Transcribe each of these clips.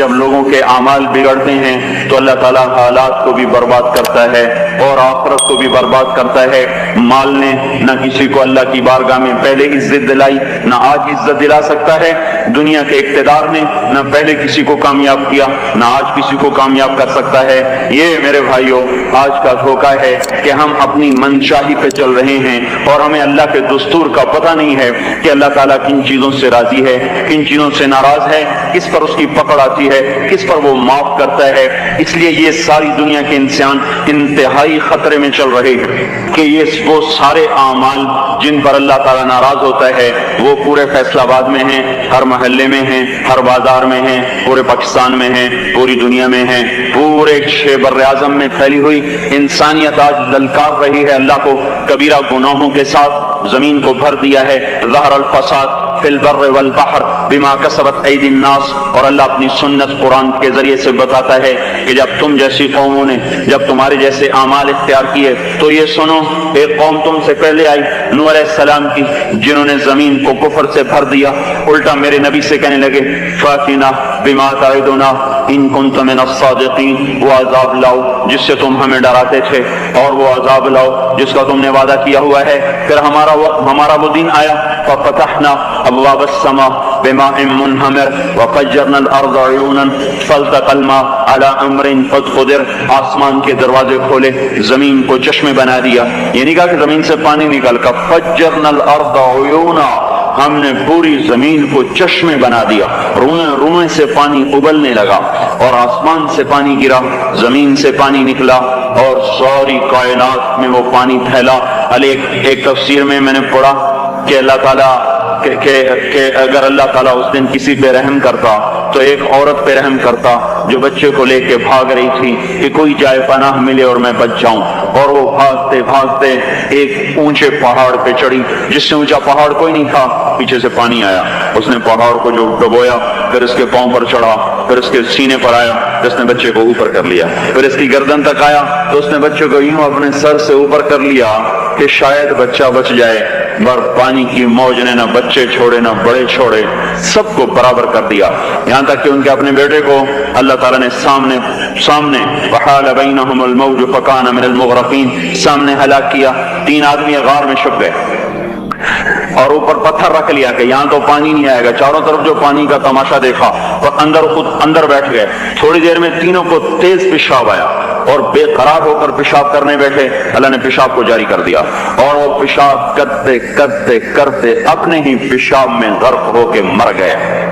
جب لوگوں کے اعمال بگڑتے ہیں تو اللہ تعالیٰ حالات کو بھی برباد کرتا ہے اور آخرت کو بھی برباد کرتا ہے۔ مال نے نہ کسی کو اللہ کی بارگاہ میں پہلے عزت دلائی، نہ آج عزت دلا سکتا ہے۔ دنیا کے اقتدار نے نہ پہلے کسی کو کامیاب کیا، نہ آج کسی کو کامیاب کر سکتا ہے۔ یہ میرے بھائیوں آج کا دھوکہ ہے کہ ہم اپنی منشاہی پہ چل رہے ہیں اور ہمیں اللہ کے دستور کا پتہ نہیں ہے کہ اللہ تعالیٰ کن چیزوں سے راضی ہے، کن چیزوں سے ناراض ہے، کس پر اس کی پکڑ آتی ہے، کس پر وہ معاف کرتا ہے۔ اس لیے یہ ساری دنیا کے انسان انتہائی خطرے میں چل رہے ہیں کہ یہ وہ سارے اعمال جن پر اللہ تعالیٰ ناراض ہوتا ہے وہ پورے فیصل آباد میں ہیں، ہر محلے میں ہیں، ہر بازار میں ہیں، پورے پاکستان میں ہیں، پوری دنیا میں ہیں، پورے بر اعظم میں پھیلی ہوئی انسانیت آج للکار رہی ہے اللہ کو۔ کبیرہ گناہوں کے ساتھ زمین کو بھر دیا ہے۔ ظہر الفساد فی البر والبحر بما کسبت ایدی الناس، اور اللہ اپنی سنت قرآن کے ذریعے سے بتاتا ہے کہ جب تم جیسی قوموں نے جب تمہارے جیسے اعمال اختیار کیے تو یہ سنو، ایک قوم تم سے پہلے آئی نوح علیہ السلام کی، جنہوں نے زمین کو کفر سے بھر دیا، الٹا میرے نبی سے کہنے لگے فاتنا بما تعدنا ان کنت من الصادقین، وہ عذاب لاؤ جس سے تم ہمیں ڈراتے تھے، اور وہ عذاب لاؤ جس کا تم نے وعدہ کیا ہوا ہے۔ پھر ہمارا وہ دن آیا، ففتحنا ابواب السماء بماء منہمر وفجرنا الارض عیونا فالتقى الماء على امر قد قدر، آسمان کے دروازے کھولے، زمین کو چشمے بنا دیا۔ یہ نہیں کہا کہ زمین سے پانی نکل کر، فجرنا الارض عیونا، ہم نے پوری زمین کو چشمے بنا دیا، روئیں سے پانی ابلنے لگا، اور آسمان سے پانی گرا، زمین سے پانی نکلا، اور ساری کائنات میں وہ پانی پھیلا۔ ایک تفسیر میں نے پڑھا کہ اللہ تعالیٰ کہ اگر اللہ تعالیٰ اس دن کسی پہ رحم کرتا تو ایک عورت پہ رحم کرتا جو بچے کو لے کے بھاگ رہی تھی کہ کوئی جائے پناہ ملے اور میں بچ جاؤں، اور وہ بھاگتے بھاگتے ایک اونچے پہاڑ پہ چڑھی جس سے اونچا پہاڑ کوئی نہیں تھا، پیچھے سے پانی آیا، اس نے پہاڑ کو جو ڈبویا، پھر اس کے پاؤں پر چڑھا، پھر اس کے سینے پر آیا، جس نے بچے کو اوپر کر لیا، پھر اس کی گردن تک آیا تو اس نے بچے کو یوں اپنے سر سے اوپر کر لیا کہ شاید بچہ بچ جائے، مگر پانی کی موج نے نہ بچے چھوڑے نہ بڑے چھوڑے، سب کو برابر کر دیا، یہاں تک کہ ان کے اپنے بیٹے کو اللہ تعالیٰ نے سامنے وحال بینہم الموج فکان من المغرقین، سامنے ہلاک کیا۔ 3 آدمی غار میں چھپ گئے اور اوپر پتھر رکھ لیا کہ یہاں تو پانی نہیں آئے گا، چاروں طرف جو پانی کا تماشا دیکھا، اور اندر بیٹھ گئے۔ تھوڑی دیر میں تینوں کو تیز پیشاب آیا اور بے قرار ہو کر پیشاب کرنے بیٹھے، اللہ نے پیشاب کو جاری کر دیا، اور وہ پیشاب کرتے کرتے کرتے اپنے ہی پیشاب میں غرق ہو کے مر گئے۔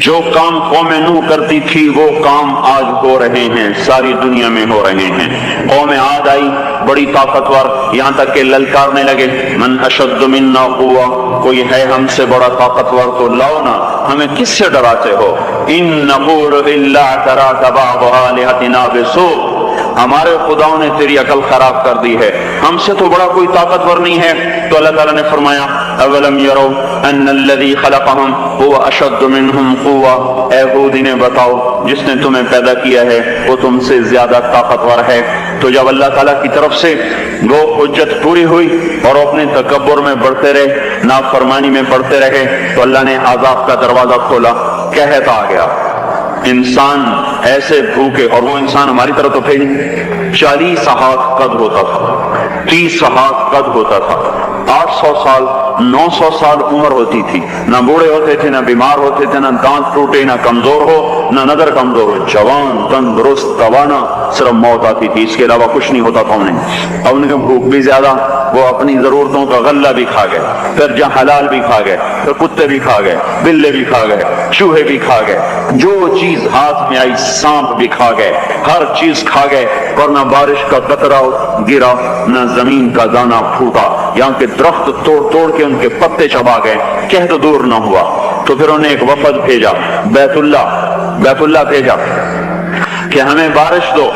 جو کام قوم نوح کرتی تھی وہ کام آج ہو رہے ہیں، ساری دنیا میں ہو رہے ہیں۔ قوم عاد آئی بڑی طاقتور، یہاں تک کہ للکارنے لگے من اشد منا قوہ، کوئی ہے ہم سے بڑا طاقتور تو لاؤ نا، ہمیں کس سے ڈراتے ہو؟ ان نقول الا تراک بعض آلہتنا بسوء، ہمارے خداؤں نے تیری عقل خراب کر دی ہے، ہم سے تو بڑا کوئی طاقتور نہیں ہے۔ تو اللہ تعالیٰ نے فرمایا اولم یرو ان الذی خلقہم هو اشد منہم قوہ، اے ہود انہیں بتاؤ جس نے تمہیں پیدا کیا ہے وہ تم سے زیادہ طاقتور ہے۔ تو جب اللہ تعالیٰ کی طرف سے وہ حجت پوری ہوئی اور اپنے تکبر میں بڑھتے رہے، نافرمانی میں بڑھتے رہے، تو اللہ نے عذاب کا دروازہ کھولا، قحط آ گیا، انسان ایسے بھوکے، اور وہ انسان ہماری طرح تو تھے نہیں، 40 ہاتھ قد ہوتا تھا، 30 ہاتھ قد ہوتا تھا، 800 سال 900 سال عمر ہوتی تھی، نہ بوڑھے ہوتے تھے، نہ بیمار ہوتے تھے، نہ دانت ٹوٹے، نہ کمزور ہو، نہ نظر کمزور ہو، جوان تندرست توانا، صرف موت آتی تھی، اس کے علاوہ کچھ نہیں ہوتا تھا انہیں۔ اور ان کے بھوک بھی زیادہ، وہ اپنی ضرورتوں کا غلہ بھی کھا گئے، پھر جہاں حلال بھی کھا گئے، پھر کتے بھی کھا گئے، بلے بھی کھا گئے، چوہے بھی کھا گئے، جو چیز ہاتھ میں آئی سانپ بھی کھا گئے، ہر چیز کھا گئے، اور نہ بارش کا قطرہ گرا، نہ زمین کا دانہ پھوٹا، یہاں کے درخت توڑ توڑ کے ان کے پتے چبا گئے، قحط دور نہ ہوا۔ تو پھر انہیں ایک وفد بھیجا، بیت اللہ بھیجا کہ ہمیں بارش دو۔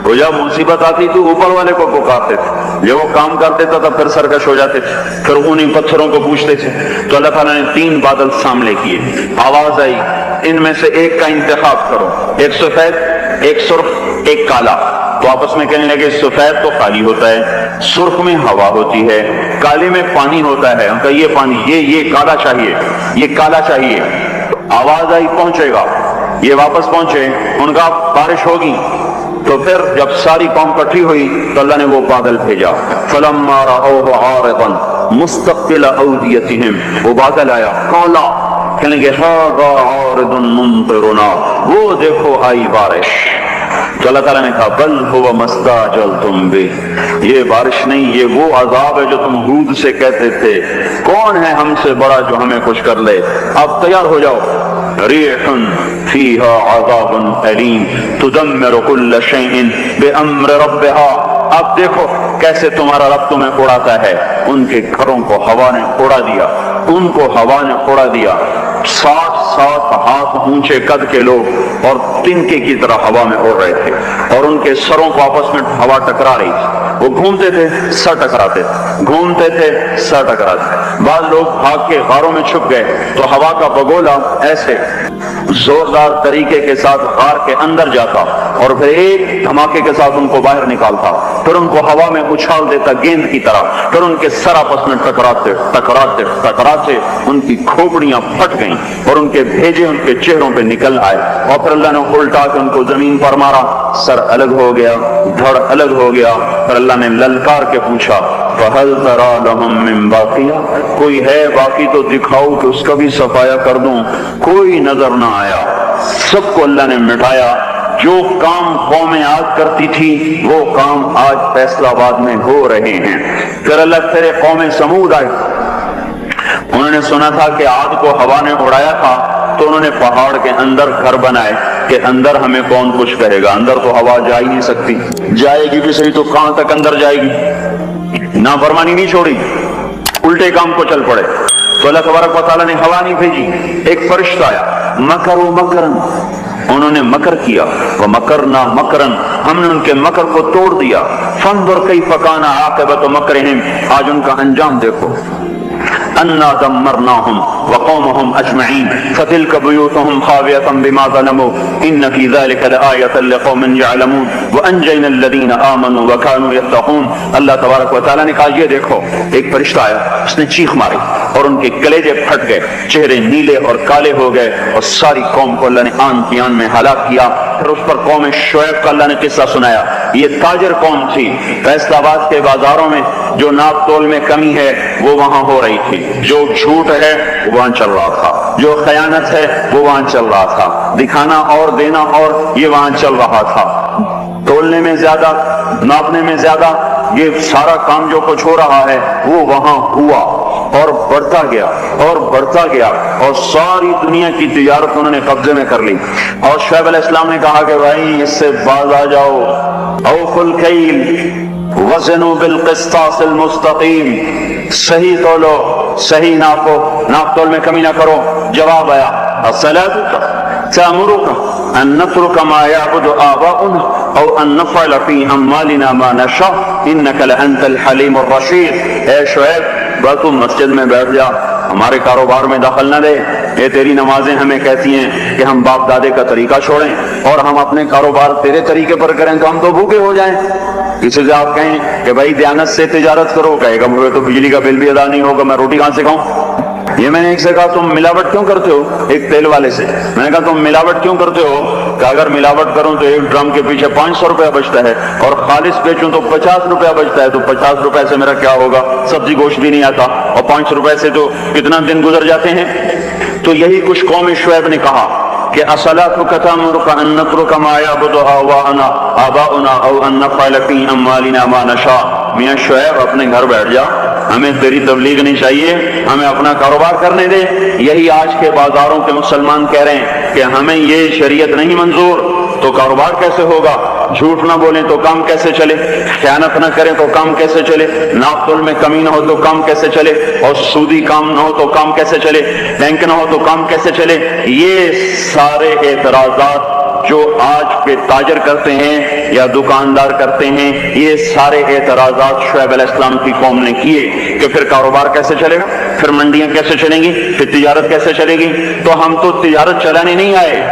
وہ جب مصیبت آتی تو اوپر والے کو پکارتے تھے، جب وہ کام کرتے تھا تو پھر سرکش ہو جاتے تھے، پھر انہیں پتھروں کو پوچھتے تھے۔ تو اللہ تعالیٰ نے 3 بادل سامنے کیے، آواز آئی ان میں سے ایک کا انتخاب کرو، ایک سفید، ایک سرخ، ایک کالا۔ تو آپس میں کہنے لگے سفید تو خالی ہوتا ہے، سرخ میں ہوا ہوتی ہے، کالے میں پانی ہوتا ہے، ہم کہا یہ پانی، یہ کالا چاہیے، یہ کالا چاہیے۔ آواز آئی پہنچے گا، یہ واپس پہنچے، ان کا بارش ہوگی، تو پھر جب ساری قوم اکٹھی ہوئی تو اللہ نے وہ بادل بھیجا، فلما رأوه عارضا مستقبل اودیتہم، وہ بادل آیا کالا، کہنے لگے ھذا عارض ممطرنا، وہ دیکھو آئی بارش۔ تو اللہ تعالیٰ نے کہا بل هو ما استعجلتم بہ، یہ بارش نہیں، یہ وہ عذاب ہے جو تم ہود سے کہتے تھے، کون ہے ہم سے بڑا جو ہمیں کچھ کر لے، اب تیار ہو جاؤ، ریح فیہا عذاب علیم تدمر کل شیء بامر ربها، اب دیکھو کیسے تمہارا رب تمہیں اڑاتا ہے۔ ان کے گھروں کو ہوا نے اڑا دیا، ان کو ہوا نے اڑا دیا، 60 ہاتھ اونچے قد کے لوگ اور تنکے کی طرح ہوا میں اڑ رہے تھے، اور ان کے سروں کو آپس میں ہوا ٹکرا رہی تھی، وہ گھومتے تھے سر ٹکراتے، گھومتے تھے سر ٹکراتے، بعض لوگ بھاگ کے غاروں میں چھپ گئے تو ہوا کا بگولا ایسے زوردار طریقے کے ساتھ غار کے اندر جاتا اور پھر ایک دھماکے کے ساتھ ان کو باہر نکالتا، پھر ان کو ہوا میں اچھال دیتا گیند کی طرح، پھر ان کے سر آپس میں ٹکراتے ٹکراتے ٹکراتے ان کی کھوپڑیاں پھٹ گئیں اور ان کے بھیجے ان کے چہروں پہ نکل آئے، اور پھر اللہ نے الٹا کے ان کو زمین پر مارا، سر الگ ہو گیا، دھڑ الگ ہو گیا، پھر اللہ نے للکار کے پوچھا فَهَلْ تَرَى لَهُم مِّن بَاقِيَةٍ، کوئی ہے باقی تو دکھاؤ کہ اس کا بھی صفایا کر دوں، کوئی نظر نہ آیا، سب کو اللہ نے مٹایا۔ جو کام قومیں آج کرتی تھی وہ کام آج فیصلہ آباد میں ہو رہے ہیں۔ پھر اللہ تیرے قوم سمود آئے، انہوں نے سنا تھا کہ عاد کو ہوا نے اڑایا تھا، تو انہوں نے پہاڑ کے اندر گھر بنائے کہ اندر ہمیں کون کچھ کہے گا، اندر تو ہوا جا ہی نہیں سکتی، جائے گی بھی صحیح تو کہاں تک اندر جائے گی، نافرمانی نہیں چھوڑی، الٹے کام کو چل پڑے۔ تو اللہ تبارک و تعالیٰ نے ہوا نہیں بھیجی، ایک فرشتہ آیا، مکروا مکرن، انہوں نے مکر کیا، ومکرنا مکرن، ہم نے ان کے مکر کو توڑ دیا، فانظر کیف کان عاقبۃ مکرہم، آج ان کا انجام دیکھو، انا دمرناہم وقومہم اجمعین فتلک بیوتہم خاویۃ بما ظلموا ان فی ذلک لآیۃ لقوم یعلمون وانجینا الذین آمنوا وکانوا یتقون۔ اللہ تبارک و تعالیٰ نے کہا یہ دیکھو، ایک فرشتہ آیا، اس نے چیخ ماری اور ان کے کلیجے پھٹ گئے، چہرے نیلے اور کالے ہو گئے، اور ساری قوم کو اللہ نے آن کی آن میں ہلاک کیا۔ پھر اس پر قوم شعیب کا اللہ نے قصہ سنایا، یہ تاجر قوم تھی، فیصل آباد کے بازاروں میں جو ناپ تول میں کمی ہے وہ وہاں ہو رہی تھی، جو جھوٹ ہے وہ وہاں چل رہا تھا، جو خیانت ہے وہ وہاں چل رہا تھا، دکھانا اور دینا اور یہ وہاں چل رہا تھا، تولنے میں زیادہ، ناپنے میں زیادہ، یہ سارا کام جو کچھ ہو رہا ہے وہ وہاں ہوا اور بڑھتا گیا اور بڑھتا گیا، اور ساری دنیا کی تجارت انہوں نے قبضے میں کر لی۔ اور شعیب علیہ السلام نے کہا کہ بھائی اس سے باز آ جاؤ، اوفوا الکیل وزنوا بالقسطاس المستقیم، صحیح تولو، صحیح ناپو، ناپ تول میں کمی نہ کرو۔ جواب آیا الصلاۃ تأمرک ان نترک ما یعبد آباؤنا او ان نفعل فی اموالنا ما نشاء انک لانت الحلیم الرشید۔ اے شعیب بس تم مسجد میں بیٹھ جا، ہمارے کاروبار میں دخل نہ دے، یہ تیری نمازیں ہمیں کہتی ہیں کہ ہم باپ دادے کا طریقہ چھوڑیں اور ہم اپنے کاروبار تیرے طریقے پر کریں تو ہم تو بھوکے ہو جائیں۔ کسی سے آپ کہیں کہ بھائی دیانت سے تجارت کرو، کہے گا مجھے تو بجلی کا بل بھی ادا نہیں ہوگا، میں روٹی کہاں سے کھاؤں۔ یہ میں نے ایک سے کہا تم ملاوٹ کیوں کرتے ہو، ایک تیل والے سے میں نے کہا تم ملاوٹ کیوں کرتے ہو، کہ اگر ملاوٹ کروں تو ایک ڈرم کے پیچھے 500 روپیہ بچتا ہے اور خالص بیچوں تو 50 روپیہ بچتا ہے، تو 50 روپے سے میرا کیا ہوگا، سبزی گوشت بھی نہیں آتا، اور 500 روپے سے تو کتنا دن گزر جاتے ہیں۔ تو یہی کچھ قوم شعیب نے کہا کہ اصلاتک تأمرک ان نترک ما یعبد آباؤنا او ان نفعل فی اموالنا ما نشاء۔ میاں شعیب اپنے گھر بیٹھ جا، ہمیں تیری تبلیغ نہیں چاہیے، ہمیں اپنا کاروبار کرنے دے۔ یہی آج کے بازاروں کے مسلمان کہہ رہے ہیں کہ ہمیں یہ شریعت نہیں منظور، تو کاروبار کیسے ہوگا، جھوٹ نہ بولیں تو کام کیسے چلے، خیانت نہ کریں تو کام کیسے چلے، ناپ تول میں کمی نہ ہو تو کام کیسے چلے، اور سودی کام نہ ہو تو کام کیسے چلے، بینک نہ ہو تو کام کیسے چلے۔ یہ سارے اعتراضات جو آج کے تاجر کرتے ہیں یا دکاندار کرتے ہیں، یہ سارے اعتراضات شعیب علیہ السلام کی قوم نے کیے کہ پھر کاروبار کیسے چلے گا، پھر منڈیاں کیسے چلیں گی، پھر تجارت کیسے چلے گی۔ تو ہم تو تجارت چلانے نہیں آئے،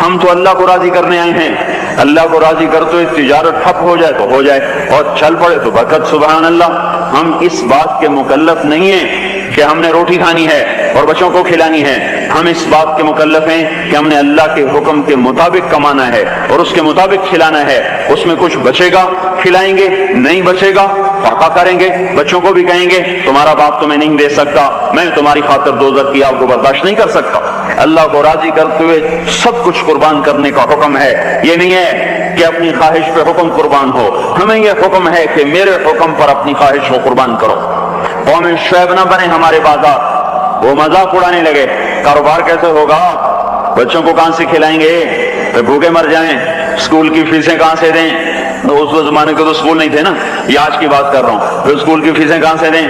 ہم تو اللہ کو راضی کرنے آئے ہیں۔ اللہ کو راضی کر تو تجارت ٹھپ ہو جائے تو ہو جائے، اور چل پڑے تو برکت، سبحان اللہ۔ ہم اس بات کے مکلف نہیں ہیں کہ ہم نے روٹی کھانی ہے اور بچوں کو کھلانی ہے، ہم اس بات کے مکلف ہیں کہ ہم نے اللہ کے حکم کے مطابق کمانا ہے اور اس کے مطابق کھلانا ہے۔ اس میں کچھ بچے گا کھلائیں گے، نہیں بچے گا فاقہ کریں گے، بچوں کو بھی کہیں گے تمہارا باپ تمہیں نہیں دے سکتا، میں تمہاری خاطر دوزخ کی آگ کو برداشت نہیں کر سکتا۔ اللہ کو راضی کرتے ہوئے سب کچھ قربان کرنے کا حکم ہے، یہ نہیں ہے کہ اپنی خواہش پہ حکم قربان ہو، ہمیں یہ حکم ہے کہ میرے حکم پر اپنی خواہش کو قربان کرو۔ قوم شعیب نہ بنے ہمارے بازار، وہ مذاق اڑانے لگے کاروبار کیسے ہوگا، بچوں کو کہاں سے کھلائیں گے، بھوکے مر جائیں، اسکول کی فیسیں کہاں سے دیں، اس زمانے کے تو اسکول نہیں تھے نا، یہ آج کی بات کر رہا ہوں، پھر اسکول کی فیسیں کہاں سے دیں،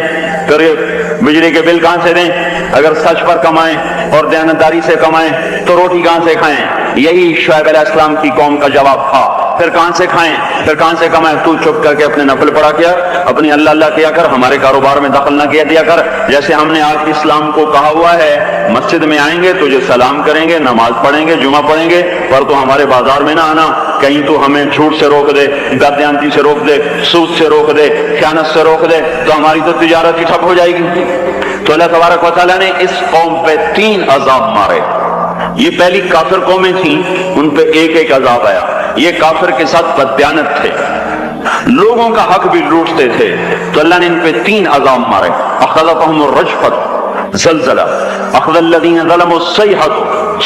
پھر بجلی کے بل کہاں سے دیں، اگر سچ پر کمائیں اور دیانتداری سے کمائیں تو روٹی کہاں سے کھائیں، یہی شعیب علیہ السلام کی قوم کا جواب تھا۔ پھر کہاں سے کھائیں، پھر کہاں سے کمائیں، تو چپ کر کے اپنے نفل پڑھا کیا، اپنی اللہ اللہ کیا کر، ہمارے کاروبار میں دخل نہ کیا دیا کر۔ جیسے ہم نے آج اسلام کو کہا ہوا ہے مسجد میں آئیں گے تجھے سلام کریں گے، نماز پڑھیں گے، جمعہ پڑھیں گے، پر تو ہمارے بازار میں نہ آنا، کہیں تو ہمیں جھوٹ سے روک دے، بددیانتی سے روک دے، سود سے روک دے، خیانت سے روک دے، تو ہماری تو تجارت ہی ٹھپ ہو جائے گی۔ تو اللہ تبارک و تعالیٰ نے اس قوم پہ 3 عذاب مارے۔ یہ پہلی کافر قومیں تھیں، ان پہ ایک ایک عذاب آیا۔ یہ کافر کے ساتھ بددیانت تھے، لوگوں کا حق بھی لوٹتے تھے، تو اللہ نے ان پہ 3 عذاب مارے۔ اخذتهم الرجفۃ زلزلہ، اخذ الذین ظلموا الصیحۃ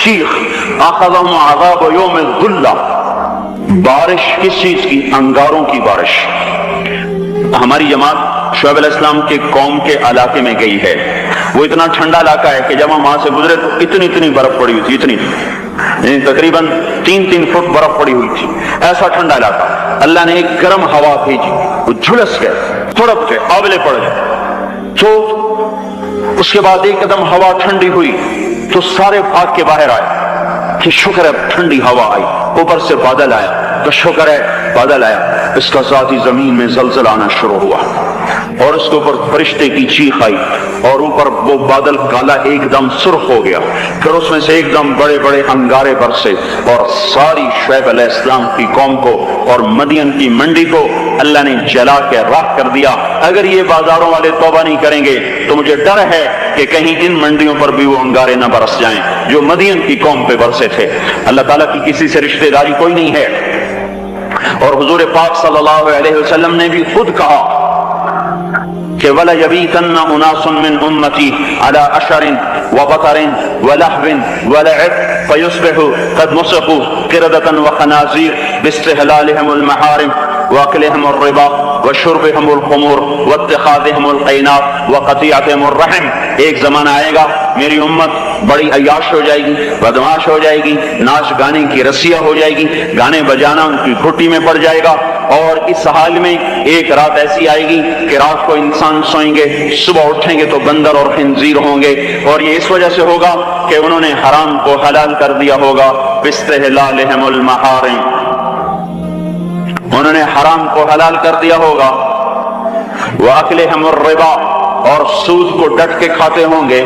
چیخ، اخذهم عذاب یوم الظلہ بارش، کس چیز کی، انگاروں کی بارش۔ ہماری جماعت شعیب علیہ السلام کے قوم کے علاقے میں گئی ہے، وہ اتنا ٹھنڈا علاقہ ہے کہ جب ہم وہاں سے گزرے تو اتنی برف پڑی ہوئی تھی، یعنی تقریباً 3 فٹ برف پڑی ہوئی تھی، ایسا ٹھنڈا علاقہ۔ اللہ نے ایک گرم ہوا بھیجی، وہ جھلس گئے، تڑپ گئے، آبلے پڑ گئے، تو اس کے بعد ایک قدم ہوا ٹھنڈی ہوئی تو سارے بھاگ کے باہر آئے کہ شکر ہے ٹھنڈی ہوا آئی، اوپر سے بادل آیا تو شکر ہے بادل آیا، اس کا ذاتی زمین میں زلزلہ آنا شروع ہوا اور اس کے اوپر فرشتے کی چیخ آئی اور اوپر وہ بادل کالا ایک دم سرخ ہو گیا، پھر اس میں سے ایک دم بڑے بڑے انگارے برسے اور ساری شعیب علیہ السلام کی قوم کو اور مدین کی منڈی کو اللہ نے جلا کے راکھ کر دیا۔ اگر یہ بازاروں والے توبہ نہیں کریں گے تو مجھے ڈر ہے کہ کہیں ان منڈیوں پر بھی وہ انگارے نہ برس جائیں جو مدین کی قوم پہ برسے تھے۔ اللہ تعالیٰ کی کسی سے رشتہ داری کوئی نہیں ہے، اور حضور پاک صلی اللہ علیہ وسلم نے بھی خود کہا کہ وَلَا يَبِيتَنَّ أُنَاسٌ مِّنْ أُمَّتِي عَلَىٰ أَشَرٍ وَبَطَرٍ وَلَحْوٍ وَلَعِبٍ فَيُصْبِحُوا قَدْ مُسِخُوا قِرَدَةً وَخَنَازِيرَ بِاسْتِحْلَالِهِمُ الْمَحَارِمِ وَأَكْلِهِمُ الرِّبَا وَشُرْبِهِمُ الْخُمُورِ وَاتِّخَاذِهِمُ الْقَيْنَاتِ وَقَطِيعَتِهِمُ الرَّحِمِ۔ ایک زمانہ آئے گا میری امت بڑی عیاش ہو جائے گی، بدمعاش ہو جائے گی، ناچ گانے کی رسیہ ہو جائے گی، گانے بجانا ان کی گھٹی میں پڑ جائے گا، اور اس حال میں ایک رات ایسی آئے گی کہ رات کو انسان سوئیں گے، صبح اٹھیں گے تو بندر اور خنزیر ہوں گے، اور یہ اس وجہ سے ہوگا کہ انہوں نے حرام کو حلال کر دیا ہوگا، باستحلالہم المحارم، انہوں نے حرام کو حلال کر دیا ہوگا، واکلہم الربا، اور سود کو ڈٹ کے کھاتے ہوں گے،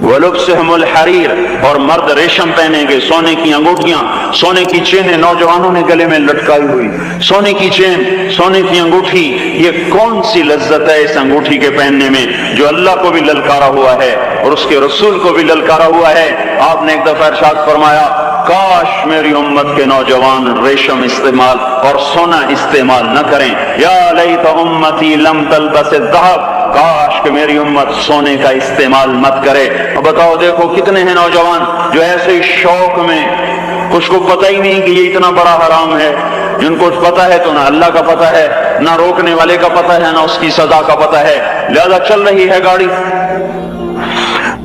وَلُبْسِهِمُ الْحَرِيرِ، اور مرد ریشم پہنیں گے، سونے کی انگوٹھیاں، سونے کی چینیں نوجوانوں نے گلے میں لٹکائی ہوئی، سونے کی چین، سونے کی انگوٹھی، یہ کون سی لذت ہے اس انگوٹھی کے پہننے میں جو اللہ کو بھی للکارا ہوا ہے اور اس کے رسول کو بھی للکارا ہوا ہے۔ آپ نے ایک دفعہ ارشاد فرمایا کاش میری امت کے نوجوان ریشم استعمال اور سونا استعمال نہ کریں، یا لیت امتی لم تلبس الذهب، کاش کہ میری امت سونے کا استعمال مت کرے۔ اب بتاؤ دیکھو کتنے ہیں نوجوان جو ایسے شوق میں کچھ کو پتہ ہی نہیں کہ یہ اتنا بڑا حرام ہے، جن کو پتہ ہے تو نہ اللہ کا پتہ ہے، نہ روکنے والے کا پتہ ہے، نہ اس کی سزا کا پتہ ہے، لہذا چل رہی ہے گاڑی۔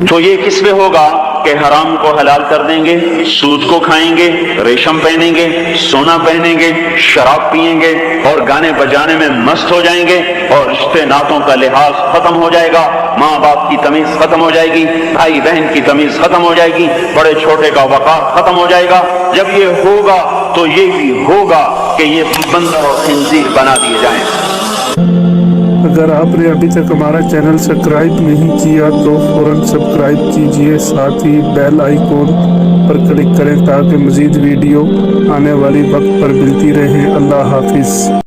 تو یہ کس پہ ہوگا کہ حرام کو حلال کر دیں گے، سود کو کھائیں گے، ریشم پہنیں گے، سونا پہنیں گے، شراب پئیں گے اور گانے بجانے میں مست ہو جائیں گے، اور رشتے ناتوں کا لحاظ ختم ہو جائے گا، ماں باپ کی تمیز ختم ہو جائے گی، بھائی بہن کی تمیز ختم ہو جائے گی، بڑے چھوٹے کا وقار ختم ہو جائے گا۔ جب یہ ہوگا تو یہ بھی ہوگا کہ یہ بندر اور خنزیر بنا دیے جائیں۔ اگر آپ نے ابھی تک ہمارا چینل سبسکرائب نہیں کیا تو فوراً سبسکرائب کیجئے، ساتھ ہی بیل آئیکن پر کلک کریں تاکہ مزید ویڈیو آنے والی وقت پر ملتی رہیں۔ اللہ حافظ۔